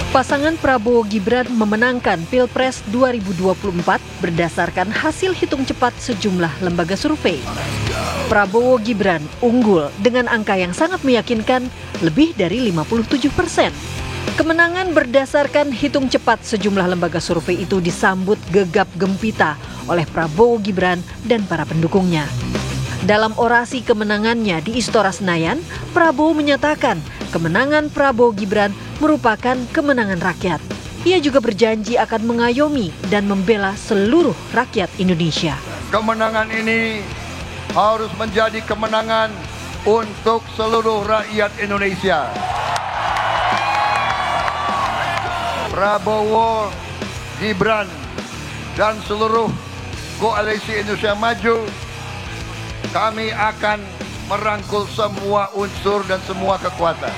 Pasangan Prabowo Gibran memenangkan Pilpres 2024 berdasarkan hasil hitung cepat sejumlah lembaga survei. Prabowo Gibran unggul dengan angka yang sangat meyakinkan, lebih dari 57%. Kemenangan berdasarkan hitung cepat sejumlah lembaga survei itu disambut gegap gempita oleh Prabowo Gibran dan para pendukungnya. Dalam orasi kemenangannya di Istora Senayan, Prabowo menyatakan kemenangan Prabowo Gibran merupakan kemenangan rakyat. Ia juga berjanji akan mengayomi dan membela seluruh rakyat Indonesia. Kemenangan ini harus menjadi kemenangan untuk seluruh rakyat Indonesia. Prabowo, Gibran, dan seluruh koalisi Indonesia Maju, kami akan merangkul semua unsur dan semua kekuatan.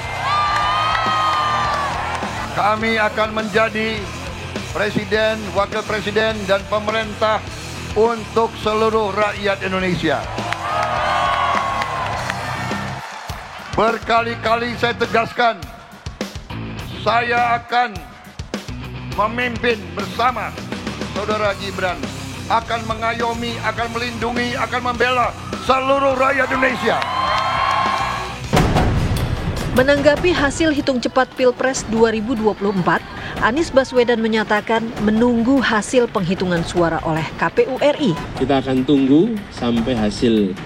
Kami akan menjadi presiden, wakil presiden, dan pemerintah untuk seluruh rakyat Indonesia. Berkali-kali saya tegaskan, saya akan memimpin bersama saudara Gibran, akan mengayomi, akan melindungi, akan membela seluruh rakyat Indonesia. Menanggapi hasil hitung cepat Pilpres 2024, Anies Baswedan menyatakan menunggu hasil penghitungan suara oleh KPU RI. Kita akan tunggu sampai hasil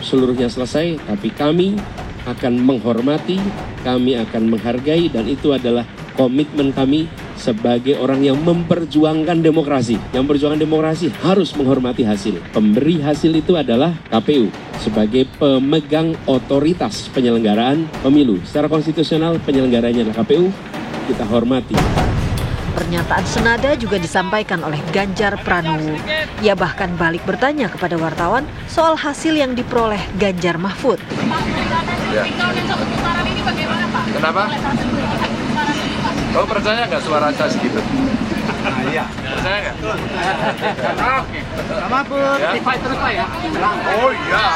seluruhnya selesai, tapi kami akan menghormati, kami akan menghargai, dan itu adalah komitmen kami sebagai orang yang memperjuangkan demokrasi. Yang memperjuangkan demokrasi harus menghormati hasil. Pemberi hasil itu adalah KPU sebagai pemegang otoritas penyelenggaraan pemilu. Secara konstitusional penyelenggaranya adalah KPU, kita hormati. Pernyataan senada juga disampaikan oleh Ganjar Pranowo. Ia bahkan balik bertanya kepada wartawan soal hasil yang diperoleh Ganjar Mahfud. Ya. Kenapa? Kau percaya nggak suara saya segitu? Iya. Percaya nggak? Oke. Sama pun. Fight terus lah ya. Oh iya.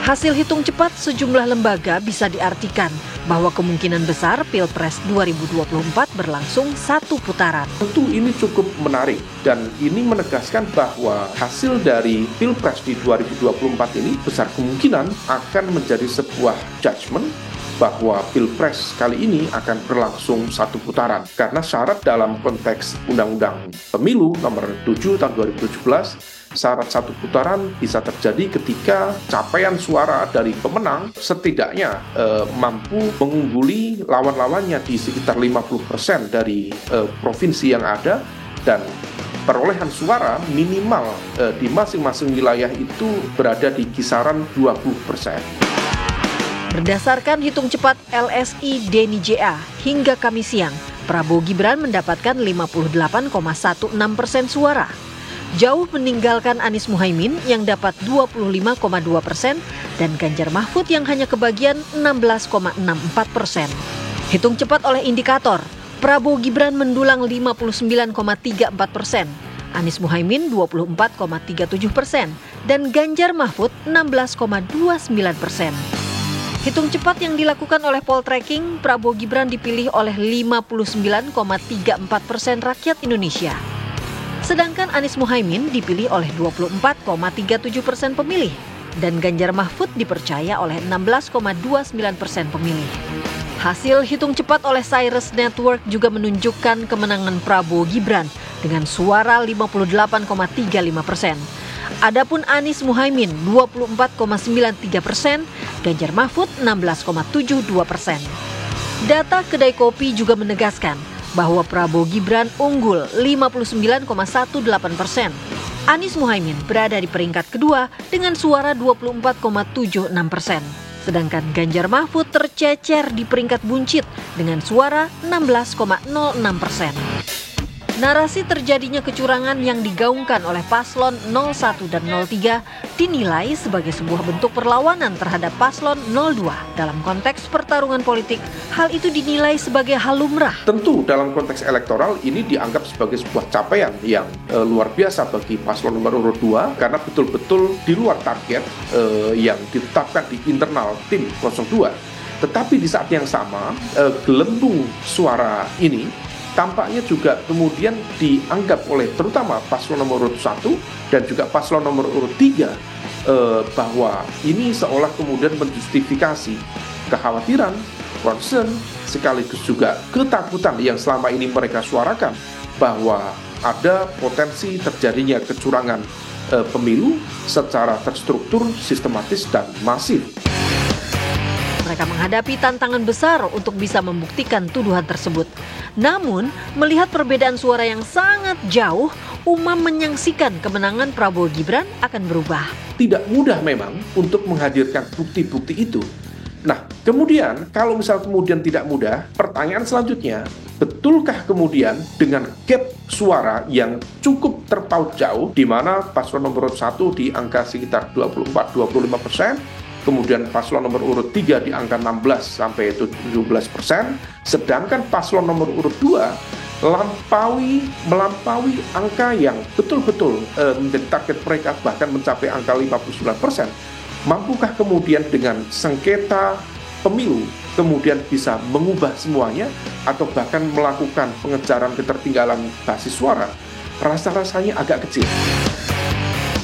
Hasil hitung cepat sejumlah lembaga bisa diartikan bahwa kemungkinan besar Pilpres 2024 berlangsung satu putaran. Tentu ini cukup menarik dan ini menegaskan bahwa hasil dari Pilpres di 2024 ini besar kemungkinan akan menjadi sebuah judgement bahwa Pilpres kali ini akan berlangsung satu putaran. Karena syarat dalam konteks Undang-Undang Pemilu nomor 7 tahun 2017, syarat satu putaran bisa terjadi ketika capaian suara dari pemenang setidaknya mampu mengungguli lawan-lawannya di sekitar 50% dari provinsi yang ada, dan perolehan suara minimal di masing-masing wilayah itu berada di kisaran 20%. Berdasarkan hitung cepat LSI Deni JA, hingga Kamis siang, Prabowo Gibran mendapatkan 58,16% suara. Jauh meninggalkan Anies Muhaimin yang dapat 25,2% dan Ganjar Mahfud yang hanya kebagian 16,64%. Hitung cepat oleh indikator, Prabowo Gibran mendulang 59,34%, Anies Muhaimin 24,37%, dan Ganjar Mahfud 16,29%. Hitung cepat yang dilakukan oleh Poltreking, Prabowo Gibran dipilih oleh 59,34% rakyat Indonesia. Sedangkan Anies Muhaimin dipilih oleh 24,37% pemilih dan Ganjar Mahfud dipercaya oleh 16,29% pemilih. Hasil hitung cepat oleh Cyrus Network juga menunjukkan kemenangan Prabowo Gibran dengan suara 58,35%. Adapun Anies Muhaimin 24,93%, Ganjar Mahfud 16,72%. Data kedai kopi juga menegaskan bahwa Prabowo Gibran unggul 59,18%. Anies Muhaimin berada di peringkat kedua dengan suara 24,76%. Sedangkan Ganjar Mahfud tercecer di peringkat buncit dengan suara 16,06%. Narasi terjadinya kecurangan yang digaungkan oleh paslon 01 dan 03 dinilai sebagai sebuah bentuk perlawanan terhadap paslon 02. Dalam konteks pertarungan politik, hal itu dinilai sebagai hal lumrah. Tentu dalam konteks elektoral ini dianggap sebagai sebuah capaian yang luar biasa bagi paslon nomor urut 2 karena betul-betul di luar target yang ditetapkan di internal tim 02. Tetapi di saat yang sama, gelembung suara ini tampaknya juga kemudian dianggap oleh terutama paslon nomor urut 1 dan juga paslon nomor urut 3 bahwa ini seolah kemudian menjustifikasi kekhawatiran, concern, sekaligus juga ketakutan yang selama ini mereka suarakan bahwa ada potensi terjadinya kecurangan pemilu secara terstruktur, sistematis, dan masif. Mereka menghadapi tantangan besar untuk bisa membuktikan tuduhan tersebut. Namun, melihat perbedaan suara yang sangat jauh, Umam menyaksikan kemenangan Prabowo Gibran akan berubah. Tidak mudah memang untuk menghadirkan bukti-bukti itu. Nah, kemudian kalau misal kemudian tidak mudah, pertanyaan selanjutnya, betulkah kemudian dengan gap suara yang cukup terpaut jauh, di mana paslon nomor urut 1 di angka sekitar 24-25%, kemudian paslon nomor urut 3 di angka 16-17%, sedangkan paslon nomor urut 2 melampaui angka yang betul-betul menjadi target mereka, bahkan mencapai angka 59%. Mampukah kemudian dengan sengketa pemilu kemudian bisa mengubah semuanya atau bahkan melakukan pengejaran ketertinggalan basis suara? Rasa-rasanya agak kecil.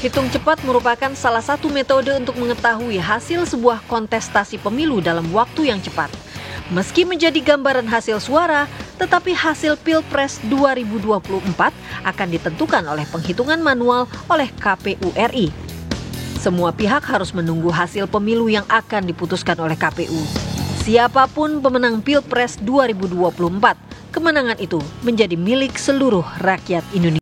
Hitung cepat merupakan salah satu metode untuk mengetahui hasil sebuah kontestasi pemilu dalam waktu yang cepat. Meski menjadi gambaran hasil suara, tetapi hasil Pilpres 2024 akan ditentukan oleh penghitungan manual oleh KPU RI. Semua pihak harus menunggu hasil pemilu yang akan diputuskan oleh KPU. Siapapun pemenang Pilpres 2024, kemenangan itu menjadi milik seluruh rakyat Indonesia.